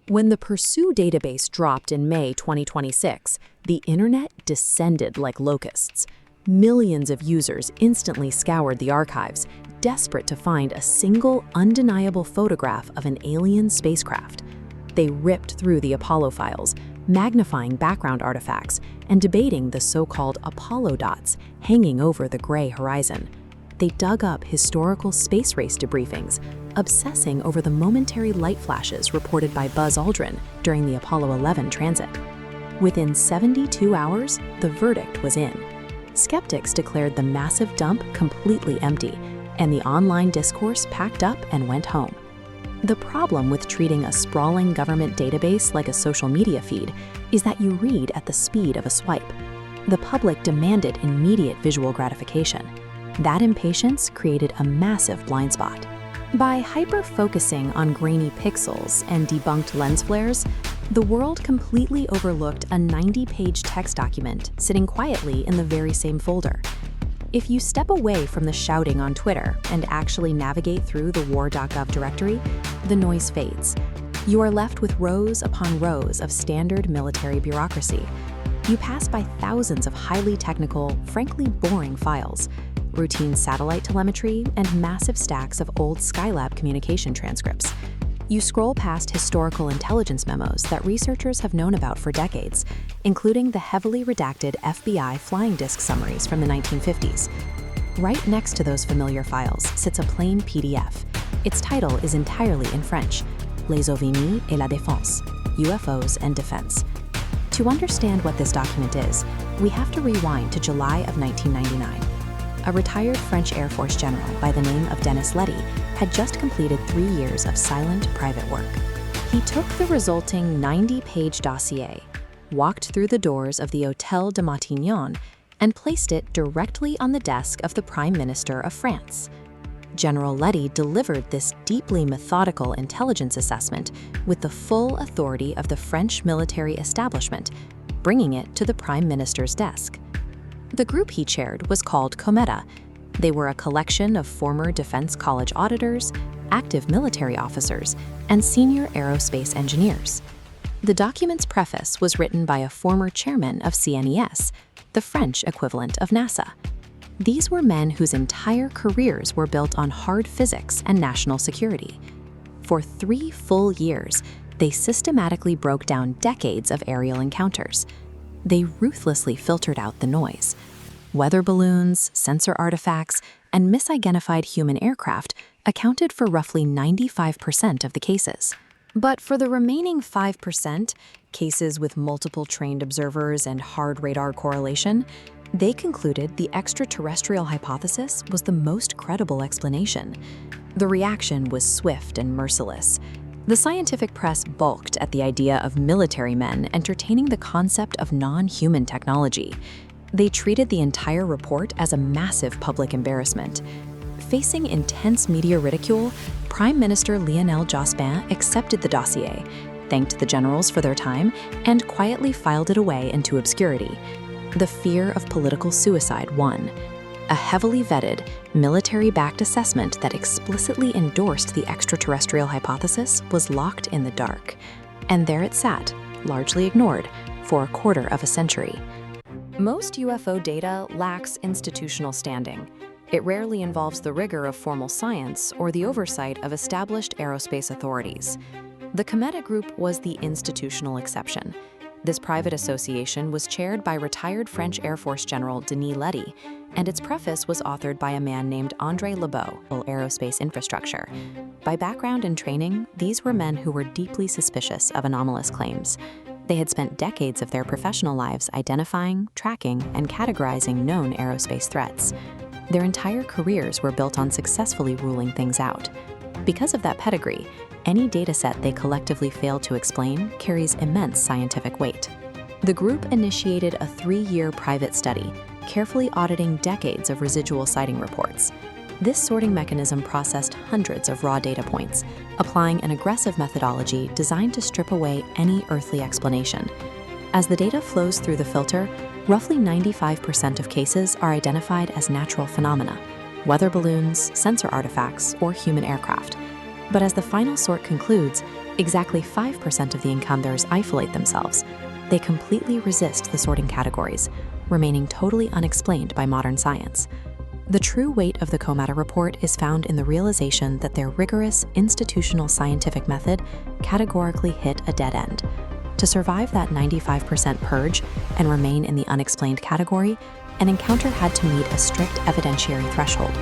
When the Pursue database dropped in May 2026, the internet descended like locusts. Millions of users instantly scoured the archives, desperate to find a single, undeniable photograph of an alien spacecraft. They ripped through the Apollo files, magnifying background artifacts and debating the so-called Apollo dots hanging over the gray horizon. They dug up historical space race debriefings, obsessing over the momentary light flashes reported by Buzz Aldrin during the Apollo 11 transit. Within 72 hours, the verdict was in. Skeptics declared the massive dump completely empty, and the online discourse packed up and went home. The problem with treating a sprawling government database like a social media feed is that you read at the speed of a swipe. The public demanded immediate visual gratification. That impatience created a massive blind spot. By hyper-focusing on grainy pixels and debunked lens flares, the world completely overlooked a 90-page text document sitting quietly in the very same folder. If you step away from the shouting on Twitter and actually navigate through the war.gov directory, the noise fades. You are left with rows upon rows of standard military bureaucracy. You pass by thousands of highly technical, frankly boring files, routine satellite telemetry, and massive stacks of old Skylab communication transcripts. You scroll past historical intelligence memos that researchers have known about for decades, including the heavily redacted FBI flying disc summaries from the 1950s. Right next to those familiar files sits a plain PDF. Its title is entirely in French, Les ovnis et la défense, UFOs and Defense. To understand what this document is, we have to rewind to July of 1999. A retired French Air Force general by the name of Denis Letty had just completed 3 years of silent private work. He took the resulting 90-page dossier, walked through the doors of the Hôtel de Matignon, and placed it directly on the desk of the Prime Minister of France. General Letty delivered this deeply methodical intelligence assessment with the full authority of the French military establishment, bringing it to the Prime Minister's desk. The group he chaired was called COMETA. They were a collection of former Defense College auditors, active military officers, and senior aerospace engineers. The document's preface was written by a former chairman of CNES, the French equivalent of NASA. These were men whose entire careers were built on hard physics and national security. For 3 full years, they systematically broke down decades of aerial encounters. They ruthlessly filtered out the noise. Weather balloons, sensor artifacts, and misidentified human aircraft accounted for roughly 95% of the cases. But for the remaining 5%, cases with multiple trained observers and hard radar correlation, they concluded the extraterrestrial hypothesis was the most credible explanation. The reaction was swift and merciless. The scientific press balked at the idea of military men entertaining the concept of non-human technology. They treated the entire report as a massive public embarrassment. Facing intense media ridicule, Prime Minister Lionel Jospin accepted the dossier, thanked the generals for their time, and quietly filed it away into obscurity. The fear of political suicide won. A heavily vetted, military-backed assessment that explicitly endorsed the extraterrestrial hypothesis was locked in the dark. And there it sat, largely ignored, for a quarter of a century. Most UFO data lacks institutional standing. It rarely involves the rigor of formal science or the oversight of established aerospace authorities. The COMETA Group was the institutional exception. This private association was chaired by retired French Air Force General Denis Letty, and its preface was authored by a man named André Lebeau, Aerospace Infrastructure. By background and training, these were men who were deeply suspicious of anomalous claims. They had spent decades of their professional lives identifying, tracking, and categorizing known aerospace threats. Their entire careers were built on successfully ruling things out. Because of that pedigree, any dataset they collectively fail to explain carries immense scientific weight. The group initiated a 3-year private study, carefully auditing decades of residual sighting reports. This sorting mechanism processed hundreds of raw data points, applying an aggressive methodology designed to strip away any earthly explanation. As the data flows through the filter, roughly 95% of cases are identified as natural phenomena, weather balloons, sensor artifacts, or human aircraft. But as the final sort concludes, Exactly 5% of the encounters isolate themselves. They completely resist the sorting categories, remaining totally unexplained by modern science. The true weight of the COMETA report is found in the realization that their rigorous, institutional scientific method categorically hit a dead end. To survive that 95% purge and remain in the unexplained category, an encounter had to meet a strict evidentiary threshold.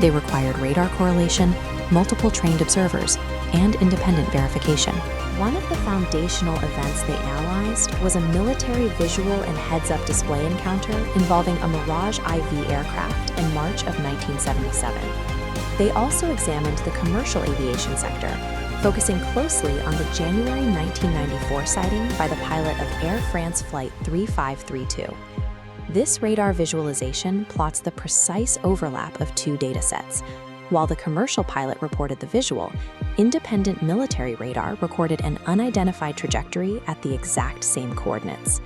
They required radar correlation, multiple trained observers, and independent verification. One of the foundational events they analyzed was a military visual and heads-up display encounter involving a Mirage IV aircraft in March of 1977. They also examined the commercial aviation sector, focusing closely on the January 1994 sighting by the pilot of Air France Flight 3532. This radar visualization plots the precise overlap of two datasets. While the commercial pilot reported the visual, independent military radar recorded an unidentified trajectory at the exact same coordinates.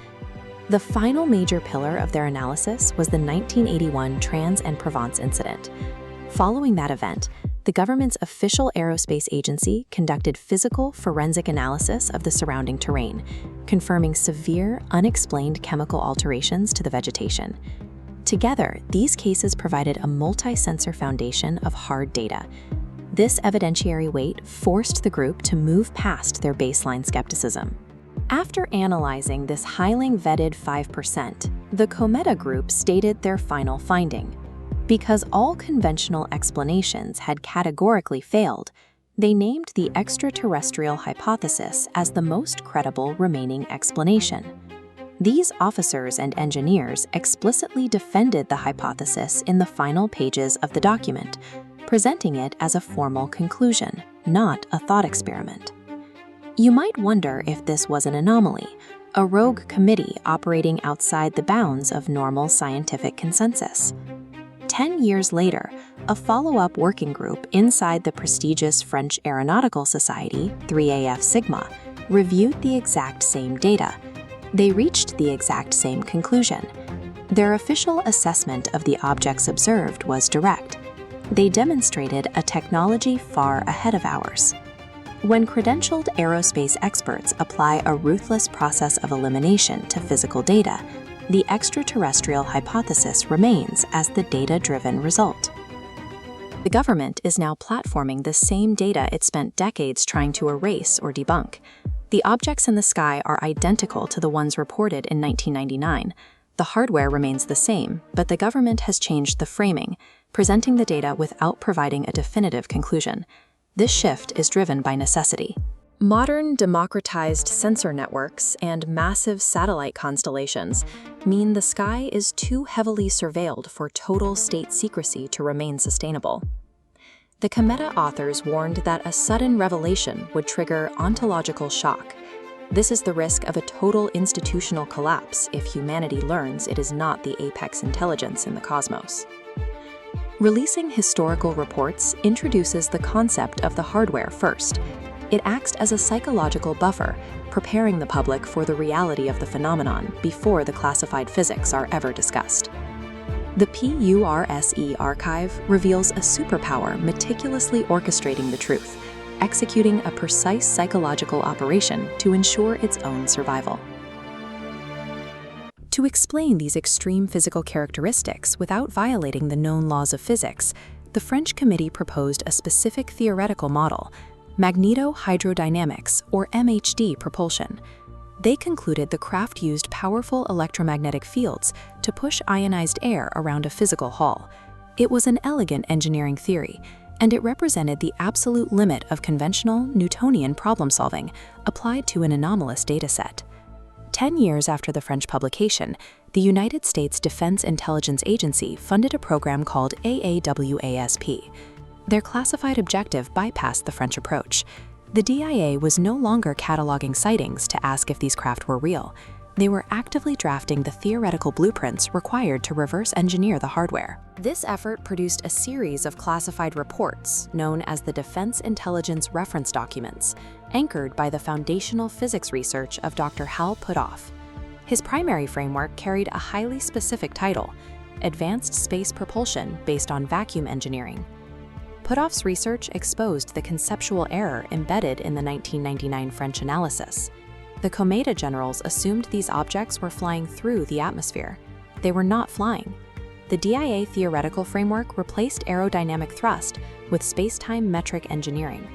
The final major pillar of their analysis was the 1981 Trans-en-Provence incident. Following that event, the government's official aerospace agency conducted physical forensic analysis of the surrounding terrain, confirming severe, unexplained chemical alterations to the vegetation. Together, these cases provided a multi-sensor foundation of hard data. This evidentiary weight forced the group to move past their baseline skepticism. After analyzing this highly vetted 5%, the COMETA group stated their final finding. Because all conventional explanations had categorically failed, they named the extraterrestrial hypothesis as the most credible remaining explanation. These officers and engineers explicitly defended the hypothesis in the final pages of the document, presenting it as a formal conclusion, not a thought experiment. You might wonder if this was an anomaly, a rogue committee operating outside the bounds of normal scientific consensus. 10 years later, a follow-up working group inside the prestigious French Aeronautical Society, 3AF Sigma, reviewed the exact same data. They reached the exact same conclusion. Their official assessment of the objects observed was direct. They demonstrated a technology far ahead of ours. When credentialed aerospace experts apply a ruthless process of elimination to physical data, the extraterrestrial hypothesis remains as the data-driven result. The government is now platforming the same data it spent decades trying to erase or debunk. The objects in the sky are identical to the ones reported in 1999. The hardware remains the same, but the government has changed the framing, presenting the data without providing a definitive conclusion. This shift is driven by necessity. Modern democratized sensor networks and massive satellite constellations mean the sky is too heavily surveilled for total state secrecy to remain sustainable. The COMETA authors warned that a sudden revelation would trigger ontological shock. This is the risk of a total institutional collapse if humanity learns it is not the apex intelligence in the cosmos. Releasing historical reports introduces the concept of the hardware first. It acts as a psychological buffer, preparing the public for the reality of the phenomenon before the classified physics are ever discussed. The PURSE archive reveals a superpower meticulously orchestrating the truth, executing a precise psychological operation to ensure its own survival. To explain these extreme physical characteristics without violating the known laws of physics, the French committee proposed a specific theoretical model, magnetohydrodynamics, or MHD propulsion. They concluded the craft used powerful electromagnetic fields to push ionized air around a physical hull. It was an elegant engineering theory, and it represented the absolute limit of conventional Newtonian problem-solving applied to an anomalous dataset. 10 years after the French publication, the United States Defense Intelligence Agency funded a program called AAWASP. Their classified objective bypassed the French approach. The DIA was no longer cataloging sightings to ask if these craft were real. They were actively drafting the theoretical blueprints required to reverse engineer the hardware. This effort produced a series of classified reports known as the Defense Intelligence Reference Documents, anchored by the foundational physics research of Dr. Hal Puthoff. His primary framework carried a highly specific title, Advanced Space Propulsion Based on Vacuum Engineering. Puthoff's research exposed the conceptual error embedded in the 1999 French analysis. The COMETA generals assumed these objects were flying through the atmosphere. They were not flying. The DIA theoretical framework replaced aerodynamic thrust with spacetime metric engineering.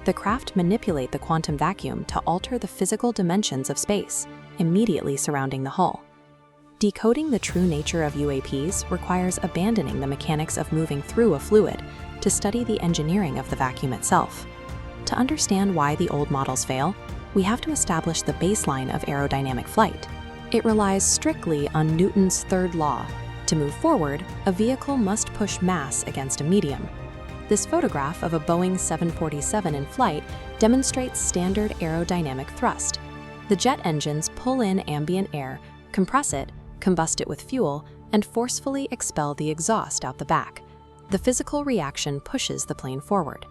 The craft manipulate the quantum vacuum to alter the physical dimensions of space, immediately surrounding the hull. Decoding the true nature of UAPs requires abandoning the mechanics of moving through a fluid to study the engineering of the vacuum itself. To understand why the old models fail, we have to establish the baseline of aerodynamic flight. It relies strictly on Newton's third law. To move forward, a vehicle must push mass against a medium. This photograph of a Boeing 747 in flight demonstrates standard aerodynamic thrust. The jet engines pull in ambient air, compress it, combust it with fuel, and forcefully expel the exhaust out the back. The physical reaction pushes the plane forward.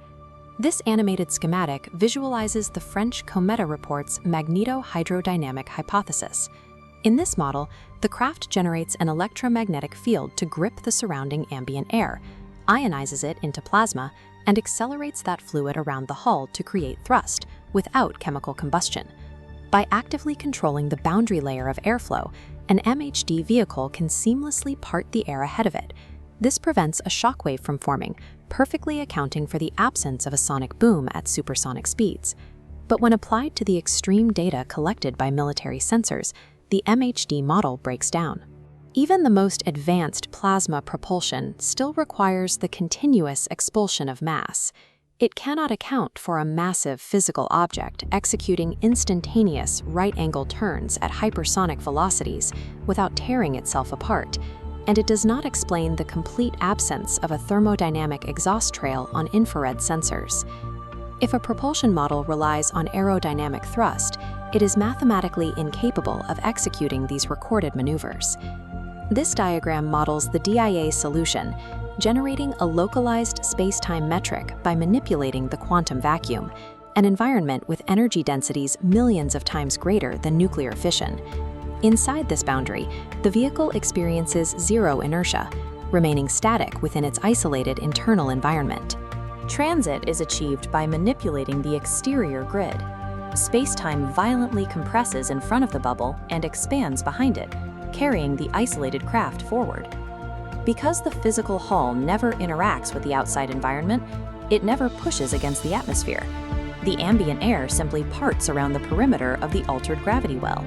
This animated schematic visualizes the French COMETA Report's magneto-hydrodynamic hypothesis. In this model, the craft generates an electromagnetic field to grip the surrounding ambient air, ionizes it into plasma, and accelerates that fluid around the hull to create thrust without chemical combustion. By actively controlling the boundary layer of airflow, an MHD vehicle can seamlessly part the air ahead of it. This prevents a shockwave from forming, perfectly accounting for the absence of a sonic boom at supersonic speeds. But when applied to the extreme data collected by military sensors, the MHD model breaks down. Even the most advanced plasma propulsion still requires the continuous expulsion of mass. It cannot account for a massive physical object executing instantaneous right-angle turns at hypersonic velocities without tearing itself apart, and it does not explain the complete absence of a thermodynamic exhaust trail on infrared sensors. If a propulsion model relies on aerodynamic thrust, it is mathematically incapable of executing these recorded maneuvers. This diagram models the DIA solution, generating a localized spacetime metric by manipulating the quantum vacuum, an environment with energy densities millions of times greater than nuclear fission. Inside this boundary, the vehicle experiences zero inertia, remaining static within its isolated internal environment. Transit is achieved by manipulating the exterior grid. Spacetime violently compresses in front of the bubble and expands behind it, carrying the isolated craft forward. Because the physical hull never interacts with the outside environment, it never pushes against the atmosphere. The ambient air simply parts around the perimeter of the altered gravity well.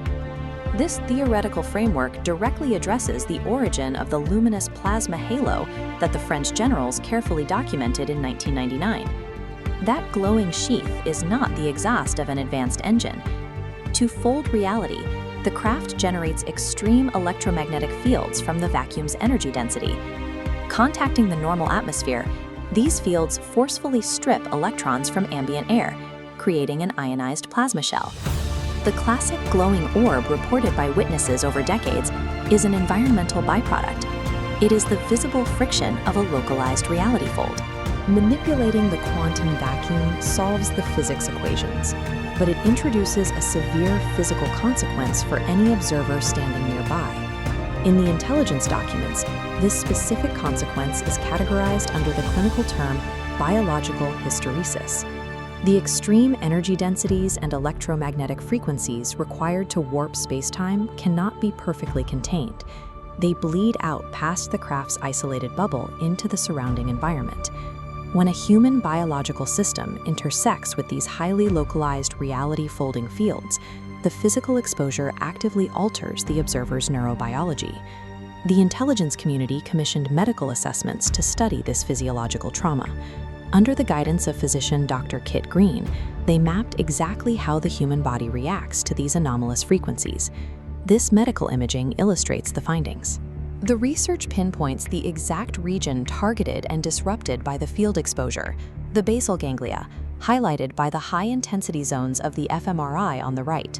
This theoretical framework directly addresses the origin of the luminous plasma halo that the French generals carefully documented in 1999. That glowing sheath is not the exhaust of an advanced engine. To fold reality, the craft generates extreme electromagnetic fields from the vacuum's energy density. Contacting the normal atmosphere, these fields forcefully strip electrons from ambient air, creating an ionized plasma shell. The classic glowing orb reported by witnesses over decades is an environmental byproduct. It is the visible friction of a localized reality fold. Manipulating the quantum vacuum solves the physics equations, but it introduces a severe physical consequence for any observer standing nearby. In the intelligence documents, this specific consequence is categorized under the clinical term biological hysteresis. The extreme energy densities and electromagnetic frequencies required to warp spacetime cannot be perfectly contained. They bleed out past the craft's isolated bubble into the surrounding environment. When a human biological system intersects with these highly localized reality-folding fields, the physical exposure actively alters the observer's neurobiology. The intelligence community commissioned medical assessments to study this physiological trauma. Under the guidance of physician Dr. Kit Green, they mapped exactly how the human body reacts to these anomalous frequencies. This medical imaging illustrates the findings. The research pinpoints the exact region targeted and disrupted by the field exposure, the basal ganglia, highlighted by the high-intensity zones of the fMRI on the right.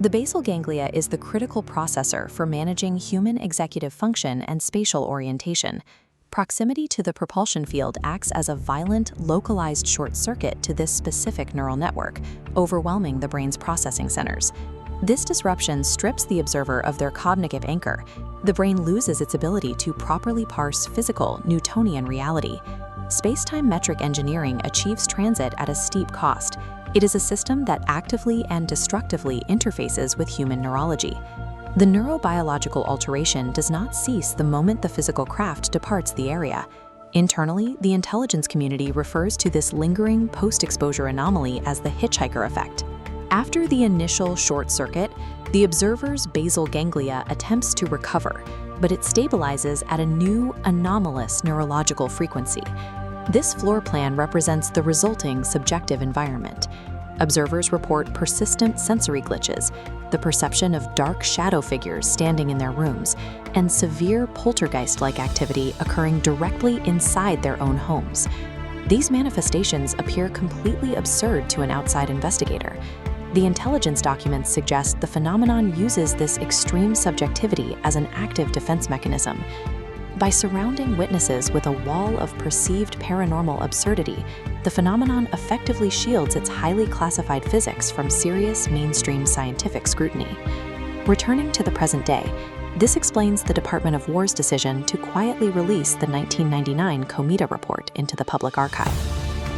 The basal ganglia is the critical processor for managing human executive function and spatial orientation. Proximity to the propulsion field acts as a violent, localized short circuit to this specific neural network, overwhelming the brain's processing centers. This disruption strips the observer of their cognitive anchor. The brain loses its ability to properly parse physical, Newtonian reality. Spacetime metric engineering achieves transit at a steep cost. It is a system that actively and destructively interfaces with human neurology. The neurobiological alteration does not cease the moment the physical craft departs the area. Internally, the intelligence community refers to this lingering post-exposure anomaly as the hitchhiker effect. After the initial short circuit, the observer's basal ganglia attempts to recover, but it stabilizes at a new anomalous neurological frequency. This floor plan represents the resulting subjective environment. Observers report persistent sensory glitches, the perception of dark shadow figures standing in their rooms, and severe poltergeist-like activity occurring directly inside their own homes. These manifestations appear completely absurd to an outside investigator. The intelligence documents suggest the phenomenon uses this extreme subjectivity as an active defense mechanism. By surrounding witnesses with a wall of perceived paranormal absurdity, the phenomenon effectively shields its highly classified physics from serious mainstream scientific scrutiny. Returning to the present day, this explains the Department of War's decision to quietly release the 1999 COMETA report into the public archive.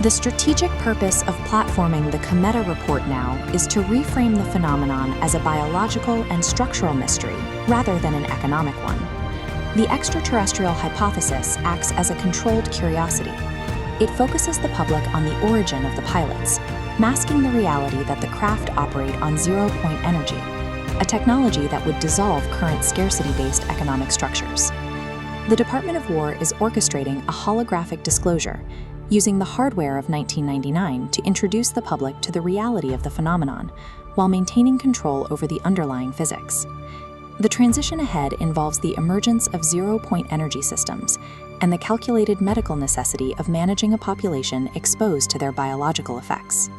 The strategic purpose of platforming the COMETA report now is to reframe the phenomenon as a biological and structural mystery rather than an economic one. The extraterrestrial hypothesis acts as a controlled curiosity. It focuses the public on the origin of the pilots, masking the reality that the craft operate on zero-point energy, a technology that would dissolve current scarcity-based economic structures. The Department of War is orchestrating a holographic disclosure, using the hardware of 1999 to introduce the public to the reality of the phenomenon, while maintaining control over the underlying physics. The transition ahead involves the emergence of zero-point energy systems and the calculated medical necessity of managing a population exposed to their biological effects.